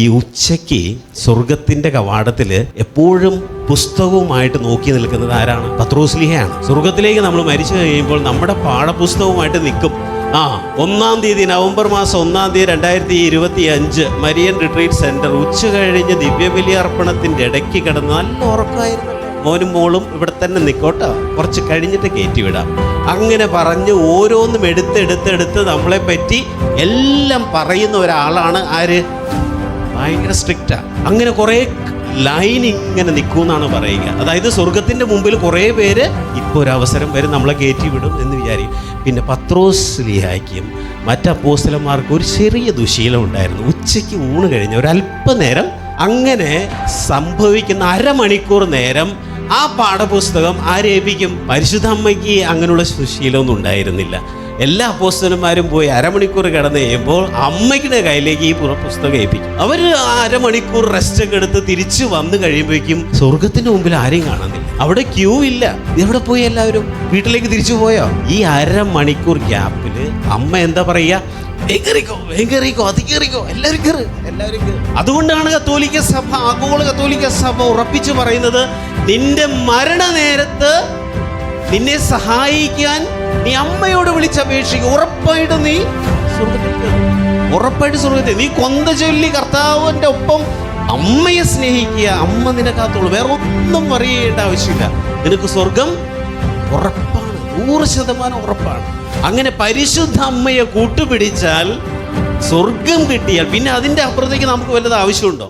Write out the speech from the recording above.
ഈ ഉച്ചയ്ക്ക് സ്വർഗത്തിന്റെ കവാടത്തിൽ എപ്പോഴും പുസ്തകവുമായിട്ട് നോക്കി നിൽക്കുന്നത് ആരാണ്? പത്രോസ്ലീഹയാണ്. സ്വർഗത്തിലേക്ക് നമ്മൾ മരിച്ചു കഴിയുമ്പോൾ നമ്മുടെ പാഠപുസ്തകവുമായിട്ട് നിൽക്കും. 1-ാം തീയതി നവംബർ മാസം 1-ാം തീയതി 2025 മരിയൻ റിട്രീറ്റ് സെന്റർ ഉച്ച കഴിഞ്ഞ് ദിവ്യബലി അർപ്പണത്തിന്റെ ഇടയ്ക്ക് കിടന്ന് നല്ല ഉറക്കമായിരുന്നു. മോനും മോളും ഇവിടെ തന്നെ നിൽക്കോട്ടോ, കുറച്ച് കഴിഞ്ഞിട്ട് കയറ്റിവിടാം. അങ്ങനെ പറഞ്ഞ് ഓരോന്നും എടുത്ത് നമ്മളെ പറ്റി എല്ലാം പറയുന്ന ഒരാളാണ് ആര്? ഭയങ്കര സ്ട്രിക്റ്റാ. അങ്ങനെ കുറേ ലൈൻ ഇങ്ങനെ നിൽക്കുമെന്നാണ് പറയുക. അതായത് സ്വർഗത്തിൻ്റെ മുമ്പിൽ കുറേ പേര് ഇപ്പോൾ ഒരു അവസരം വരും നമ്മളെ കയറ്റി വിടും എന്ന് വിചാരിക്കും. പിന്നെ പത്രോസ്ലീഹായ്ക്കും മറ്റ് അപ്പോസ്തലന്മാർക്കും ഒരു ചെറിയ ദുശീലം ഉണ്ടായിരുന്നു. ഉച്ചയ്ക്ക് ഊണ് കഴിഞ്ഞ് ഒരല്പനേരം അങ്ങനെ സംഭവിക്കുന്ന അരമണിക്കൂർ നേരം ആ പാഠപുസ്തകം ആരേൽപ്പിക്കും? പരിശുദ്ധ അമ്മയ്ക്ക് അങ്ങനെയുള്ള സുശീലമൊന്നും ഉണ്ടായിരുന്നില്ല. എല്ലാ അപ്പോസ്തലന്മാരും പോയി അരമണിക്കൂർ കിടന്ന് കഴിയുമ്പോൾ അമ്മയ്ക്കിടെ കയ്യിലേക്ക് ഈ പുസ്തകം ഏൽപ്പിക്കും. അവർ അരമണിക്കൂർ റെസ്റ്റ് ഒക്കെ എടുത്ത് തിരിച്ചു വന്നു കഴിയുമ്പോഴേക്കും സ്വർഗത്തിന്റെ മുമ്പിൽ ആരെയും കാണുന്നില്ല. അവിടെ ക്യൂ ഇല്ല. എവിടെ പോയി? എല്ലാവരും വീട്ടിലേക്ക് തിരിച്ചു പോയോ? ഈ അരമണിക്കൂർ ഗ്യാപ്പില് അമ്മ എന്താ പറയുക? വേഗറിക്കോ, അതികേറിക്കോ, എല്ലാവരും കയറ്. അതുകൊണ്ടാണ് കത്തോലിക്ക സഭ, ആഗോള കത്തോലിക്ക സഭ ഉറപ്പിച്ചു പറയുന്നത്, നിന്റെ മരണനേരത്ത് നിന്നെ സഹായിക്കാൻ നീ അമ്മയോട് വിളിച്ചപേക്ഷിക്കുക. ഉറപ്പായിട്ട് നീ സ്വർഗത്തിൽ നീ കൊന്ത ചൊല്ലി കർത്താവിൻ്റെ ഒപ്പം അമ്മയെ സ്നേഹിക്കുക. അമ്മ നിനക്കകത്തുള്ളൂ, വേറെ ഒന്നും അറിയേണ്ട ആവശ്യമില്ല. നിനക്ക് സ്വർഗം ഉറപ്പാണ്, 100% ഉറപ്പാണ്. അങ്ങനെ പരിശുദ്ധ അമ്മയെ കൂട്ടുപിടിച്ചാൽ സ്വർഗം കിട്ടിയാൽ പിന്നെ അതിൻ്റെ അപ്പുറത്തേക്ക് നമുക്ക് വല്ലത് ആവശ്യമുണ്ടോ?